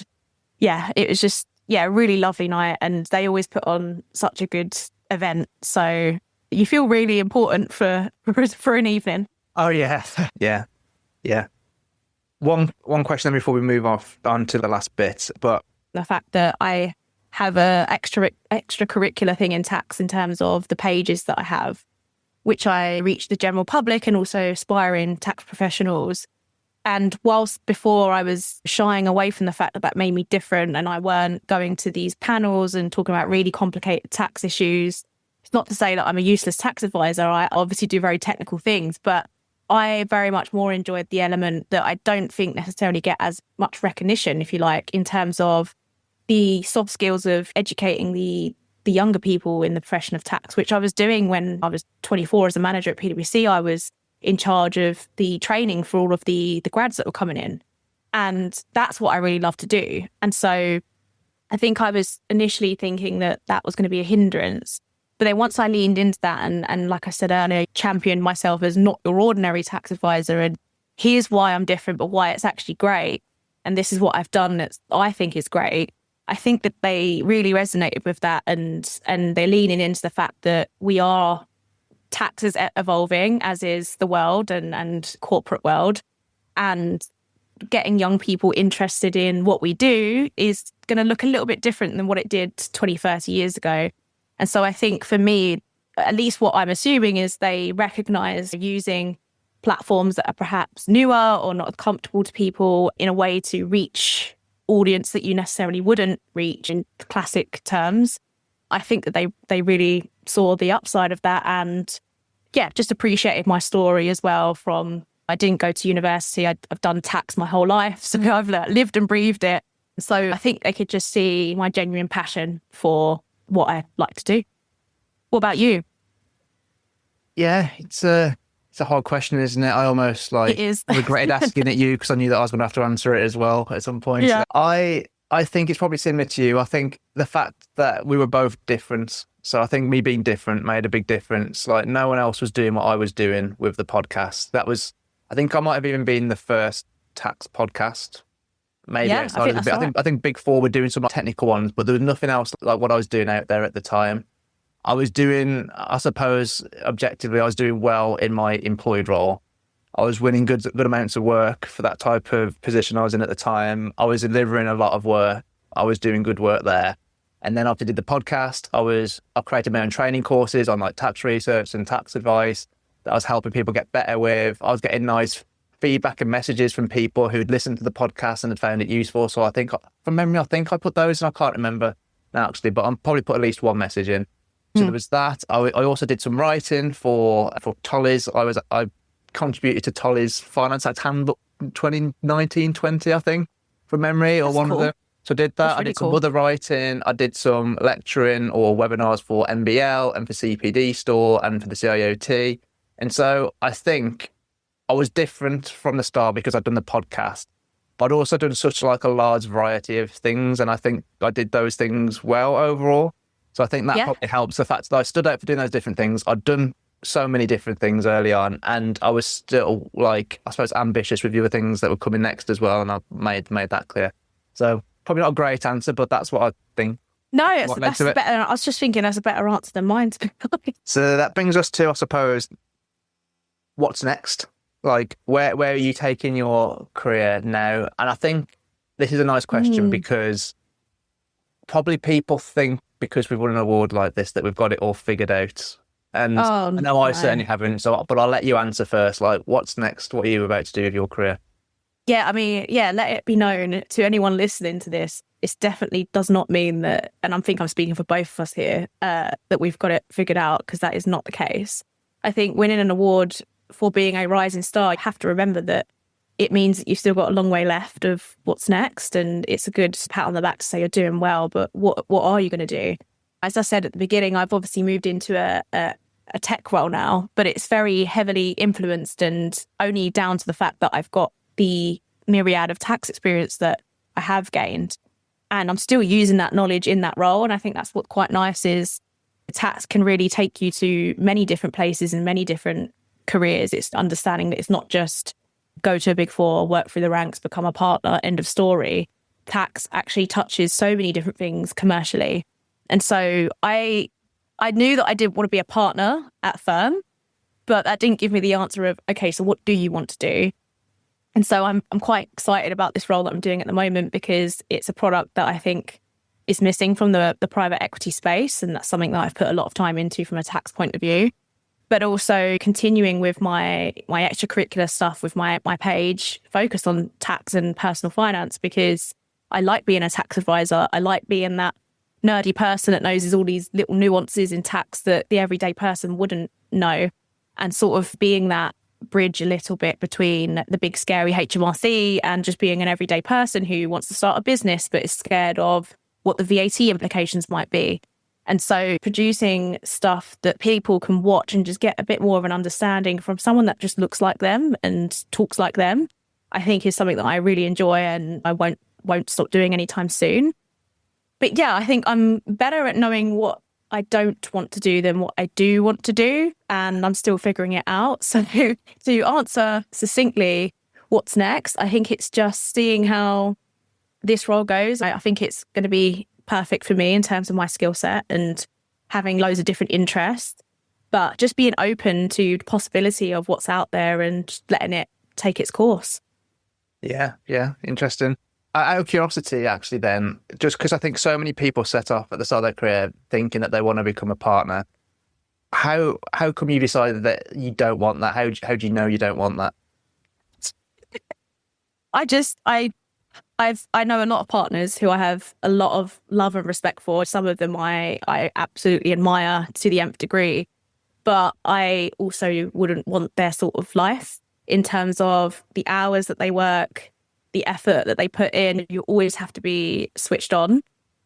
Speaker 1: yeah, it was just, a really lovely night. And they always put on such a good event. So you feel really important for an evening.
Speaker 2: Oh yeah. Yeah. One question then before we move on to the last bit, but
Speaker 1: the fact that I have a extracurricular thing in tax in terms of the pages that I have, which I reach the general public and also aspiring tax professionals. And whilst before I was shying away from the fact that made me different and I weren't going to these panels and talking about really complicated tax issues, it's not to say that I'm a useless tax advisor. I obviously do very technical things, but I very much more enjoyed the element that I don't think necessarily get as much recognition, if you like, in terms of the soft skills of educating the younger people in the profession of tax, which I was doing when I was 24 as a manager at PwC. I was in charge of the training for all of the grads that were coming in. And that's what I really love to do. And so I think I was initially thinking that that was going to be a hindrance. But then once I leaned into that and like I said earlier, championed myself as not your ordinary tax advisor, and here's why I'm different, but why it's actually great, and this is what I've done that I think is great. I think that they really resonated with that, and they're leaning into the fact that we are tax is evolving, as is the world and corporate world, and getting young people interested in what we do is going to look a little bit different than what it did 20, 30 years ago. And so I think for me, at least what I'm assuming is they recognize using platforms that are perhaps newer or not comfortable to people in a way to reach audience that you necessarily wouldn't reach in classic terms. I think that they really saw the upside of that, and just appreciated my story as well. From I didn't go to university, I've done tax my whole life, so I've lived and breathed it. So I think they could just see my genuine passion for what I like to do. What about you?
Speaker 2: Yeah, it's a hard question, isn't it? I almost
Speaker 1: It is.
Speaker 2: regretted asking it you because I knew that I was going to have to answer it as well at some point.
Speaker 1: Yeah.
Speaker 2: I think it's probably similar to you. I think the fact that we were both different. So I think me being different made a big difference. Like no one else was doing what I was doing with the podcast. I think I might have even been the first tax podcast. Maybe
Speaker 1: Yeah, I think that's right.
Speaker 2: I think Big Four were doing some technical ones, but there was nothing else like what I was doing out there at the time. I was doing, I suppose, objectively, I was doing well in my employed role. I was winning good amounts of work for that type of position I was in at the time. I was delivering a lot of work. I was doing good work there. And then after I did the podcast, I created my own training courses on like tax research and tax advice that I was helping people get better with. I was getting nice feedback and messages from people who'd listened to the podcast and had found it useful. So I think, from memory, I put those in. I can't remember now actually, but I'm probably put at least one message in. So there was that. I also did some writing for Tolley's. I contributed to Tolley's Finance Act Handbook 2019-20, I think, from memory, or one of them. So I did that. I did some other writing. I did some lecturing or webinars for NBL and for CPD Store and for the CIOT. And so I think I was different from the start because I'd done the podcast, but I'd also done such like a large variety of things. And I think I did those things well overall. So I think that probably helps. The fact that I stood out for doing those different things. I'd done so many different things early on, and I was still like, I suppose, ambitious with the other things that were coming next as well. And I made that clear. So probably not a great answer, but that's what I think.
Speaker 1: No, that's better. I was just thinking that's a better answer than mine, to be honest.
Speaker 2: So that brings us to, I suppose, what's next? Like, where are you taking your career now? And I think this is a nice question because probably people think because we've won an award like this that we've got it all figured out. And I know I certainly haven't. But I'll let you answer first. Like, what's next? What are you about to do with your career?
Speaker 1: Yeah, I mean, let it be known to anyone listening to this. It definitely does not mean that, and I think I'm speaking for both of us here, that we've got it figured out, because that is not the case. I think winning an award for being a rising star, you have to remember that it means that you've still got a long way left of what's next, and it's a good pat on the back to say you're doing well, but what are you going to do? As I said at the beginning, I've obviously moved into a tech role now, but it's very heavily influenced and only down to the fact that I've got the myriad of tax experience that I have gained, and I'm still using that knowledge in that role. And I think that's what's quite nice is tax can really take you to many different places and many different careers. It's understanding that it's not just go to a Big Four, work through the ranks, become a partner, end of story. Tax actually touches so many different things commercially. And so I knew that I didn't want to be a partner at a firm, but that didn't give me the answer of, okay, so what do you want to do? And so I'm quite excited about this role that I'm doing at the moment, because it's a product that I think is missing from the private equity space. And that's something that I've put a lot of time into from a tax point of view. But also continuing with my extracurricular stuff with my page focused on tax and personal finance, because I like being a tax advisor. I like being that nerdy person that knows all these little nuances in tax that the everyday person wouldn't know, and sort of being that bridge a little bit between the big scary HMRC and just being an everyday person who wants to start a business but is scared of what the VAT implications might be. And so producing stuff that people can watch and just get a bit more of an understanding from someone that just looks like them and talks like them, I think is something that I really enjoy, and I won't stop doing anytime soon. But yeah, I think I'm better at knowing what I don't want to do than what I do want to do. And I'm still figuring it out. So to answer succinctly, what's next? I think it's just seeing how this role goes. I think it's going to be perfect for me in terms of my skill set and having loads of different interests, but just being open to the possibility of what's out there and letting it take its course.
Speaker 2: Yeah, interesting. Out of curiosity, actually, then, just because I think so many people set off at the start of their career thinking that they want to become a partner, how come you decided that you don't want that? How do you know you don't want that?
Speaker 1: I know a lot of partners who I have a lot of love and respect for. Some of them I absolutely admire to the nth degree, but I also wouldn't want their sort of life in terms of the hours that they work, the effort that they put in. You always have to be switched on.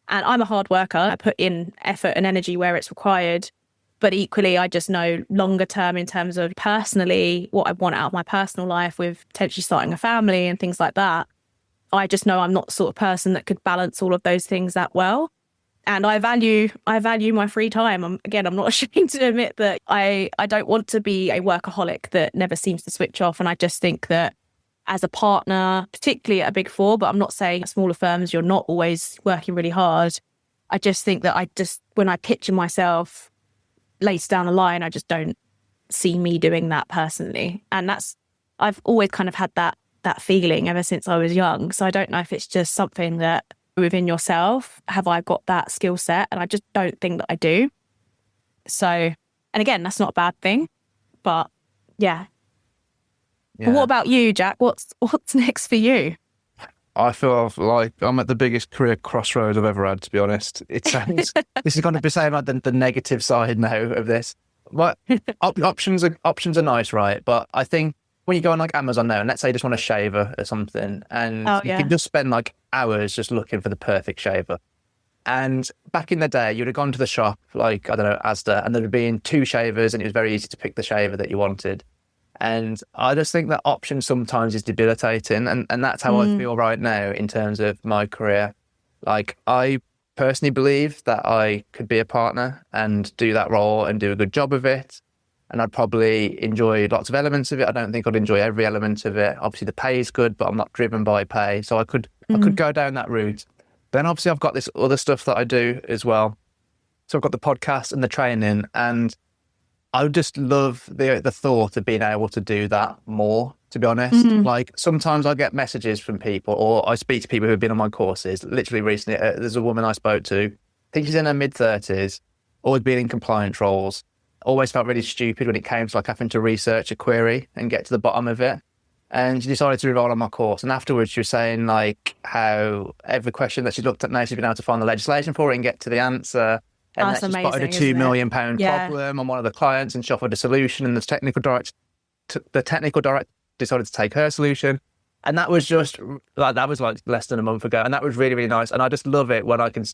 Speaker 1: And I'm a hard worker. I put in effort and energy where it's required. But equally, I just know longer term in terms of personally what I want out of my personal life with potentially starting a family and things like that. I just know I'm not the sort of person that could balance all of those things that well. And I value my free time. I'm not ashamed to admit that I don't want to be a workaholic that never seems to switch off. And I just think that as a partner, particularly at a big four, but I'm not saying at smaller firms, you're not always working really hard. I just think that when I picture myself later down the line, I just don't see me doing that personally. And I've always kind of had that feeling ever since I was young. So I don't know if it's just something that within yourself, have I got that skill set? And I just don't think that I do. So, and again, that's not a bad thing, but yeah. But what about you, Jack? What's next for you?
Speaker 3: I feel like I'm at the biggest career crossroads I've ever had, to be honest.
Speaker 2: It sounds, this is going to be saying like the negative side now of this. But options are nice, right? But I think when you go on like Amazon now, and let's say you just want a shaver or something, and you can just spend like hours just looking for the perfect shaver. And back in the day, you'd have gone to the shop, like, I don't know, Asda, and there'd have been 2 shavers, and it was very easy to pick the shaver that you wanted. And I just think that option sometimes is debilitating. And that's how I feel right now in terms of my career. Like, I personally believe that I could be a partner and do that role and do a good job of it. And I'd probably enjoy lots of elements of it. I don't think I'd enjoy every element of it. Obviously, the pay is good, but I'm not driven by pay. So I could go down that route. Then obviously I've got this other stuff that I do as well. So I've got the podcast and the training, and I would just love the thought of being able to do that more, to be honest. Like, sometimes I get messages from people, or I speak to people who have been on my courses. Literally recently, there's a woman I spoke to, I think she's in her mid-30s, always been in compliance roles, always felt really stupid when it came to like having to research a query and get to the bottom of it. And she decided to enroll on my course. And afterwards, she was saying like how every question that she looked at now, she's been able to find the legislation for it and get to the answer. And
Speaker 1: That's
Speaker 2: that she
Speaker 1: amazing,
Speaker 2: spotted a £2 million problem on one of the clients and she offered a solution, and the technical director decided to take her solution. And that was just like, that was like less than a month ago. And that was really, really nice. And I just love it when I can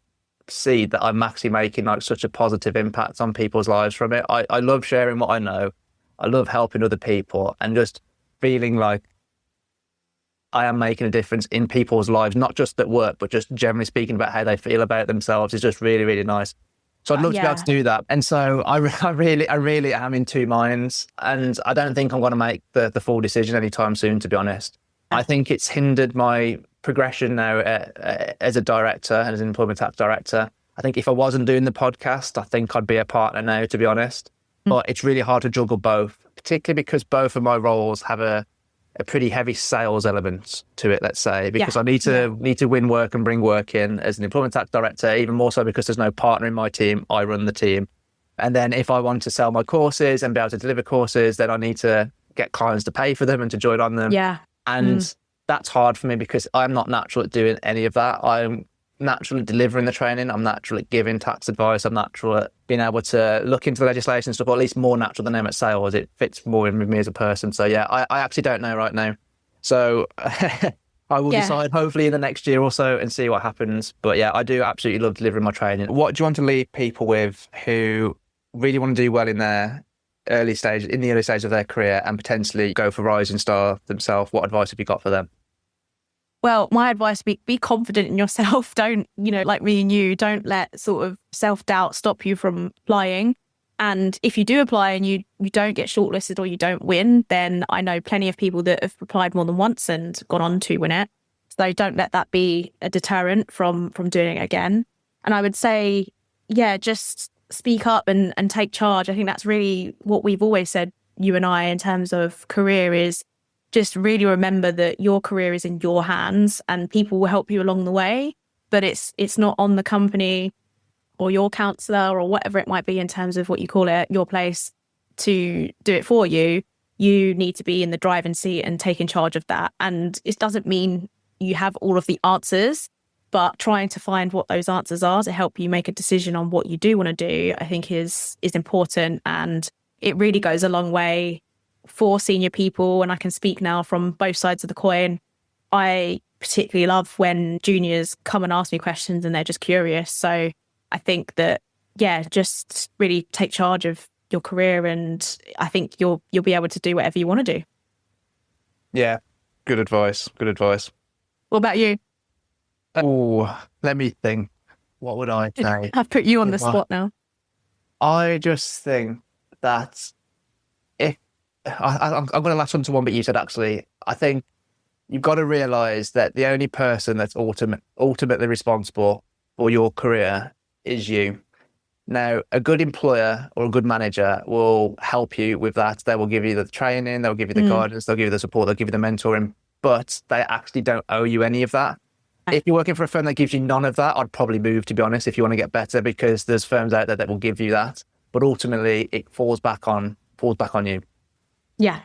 Speaker 2: see that I'm actually making like such a positive impact on people's lives from it. I love sharing what I know. I love helping other people and just feeling like I am making a difference in people's lives, not just at work, but just generally speaking about how they feel about themselves is just really, really nice. So I'd love to be able to do that. And so I really am in 2 minds, and I don't think I'm going to make the full decision anytime soon, to be honest. I think it's hindered my progression now as a director and as an employment tax director. I think if I wasn't doing the podcast, I think I'd be a partner now, to be honest. But it's really hard to juggle both, particularly because both of my roles have a pretty heavy sales element to it, let's say, because I need to win work and bring work in as an employment tax director, even more so because there's no partner in my team. I run the team. And then if I want to sell my courses and be able to deliver courses, then I need to get clients to pay for them and to join on them.
Speaker 1: Yeah.
Speaker 2: And that's hard for me because I'm not natural at doing any of that. I'm natural at delivering the training. I'm natural at giving tax advice. I'm natural at being able to look into the legislation and stuff, or at least more natural than I am at sales. It fits more in with me as a person. So yeah, I actually don't know right now. So I will decide hopefully in the next year or so and see what happens. But yeah, I do absolutely love delivering my training. What do you want to leave people with who really want to do well in the early stage of their career and potentially go for rising star themselves? What advice have you got for them?
Speaker 1: Well, my advice be confident in yourself. Don't, like me and you, don't let sort of self-doubt stop you from applying. And if you do apply and you don't get shortlisted or you don't win, then I know plenty of people that have applied more than once and gone on to win it. So don't let that be a deterrent from doing it again. And I would say, yeah, just speak up and take charge. I think that's really what we've always said, you and I, in terms of career, is just really remember that your career is in your hands and people will help you along the way, but it's not on the company or your counsellor or whatever it might be in terms of what you call it, your place, to do it for you. You need to be in the driving seat and taking charge of that. And it doesn't mean you have all of the answers, but trying to find what those answers are to help you make a decision on what you do want to do, I think is important. And it really goes a long way for senior people. And I can speak now from both sides of the coin. I particularly love when juniors come and ask me questions and they're just curious. So I think that, yeah, just really take charge of your career, and I think you'll be able to do whatever you want to do.
Speaker 3: Yeah, good advice. Good advice.
Speaker 1: What about you?
Speaker 2: Oh, let me think. What would I say?
Speaker 1: I've put you on the spot now.
Speaker 2: I just think that if I'm going to latch on to one bit you said, actually. I think you've got to realise that the only person that's ultimately responsible for your career is you. Now, a good employer or a good manager will help you with that. They will give you the training, they'll give you the guidance, they'll give you the support, they'll give you the mentoring, but they actually don't owe you any of that. If you're working for a firm that gives you none of that, I'd probably move, to be honest, if you want to get better, because there's firms out there that will give you that. But ultimately, it falls back on you.
Speaker 1: Yeah,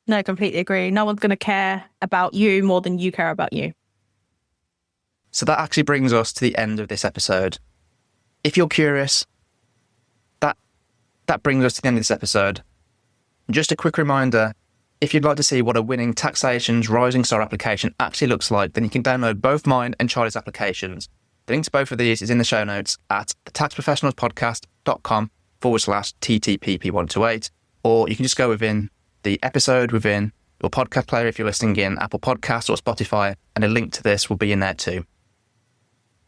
Speaker 1: no, I completely agree. No one's going to care about you more than you care about you.
Speaker 2: So that actually brings us to the end of this episode. If you're curious, that brings us to the end of this episode. Just a quick reminder, if you'd like to see what a winning Taxation's Rising Star application actually looks like, then you can download both mine and Charlie's applications. The link to both of these is in the show notes at thetaxprofessionalspodcast.com/TTPP128, or you can just go within the episode within your podcast player if you're listening in Apple Podcasts or Spotify, and a link to this will be in there too.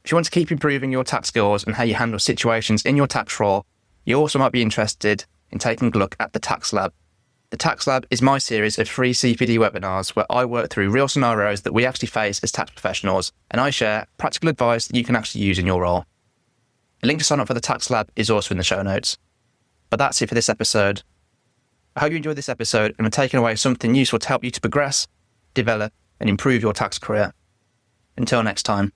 Speaker 2: If you want to keep improving your tax skills and how you handle situations in your tax role, you also might be interested in taking a look at the Tax Lab. The Tax Lab is my series of free CPD webinars where I work through real scenarios that we actually face as tax professionals, and I share practical advice that you can actually use in your role. A link to sign up for the Tax Lab is also in the show notes. But that's it for this episode. I hope you enjoyed this episode and are taking away something useful to help you to progress, develop, and improve your tax career. Until next time.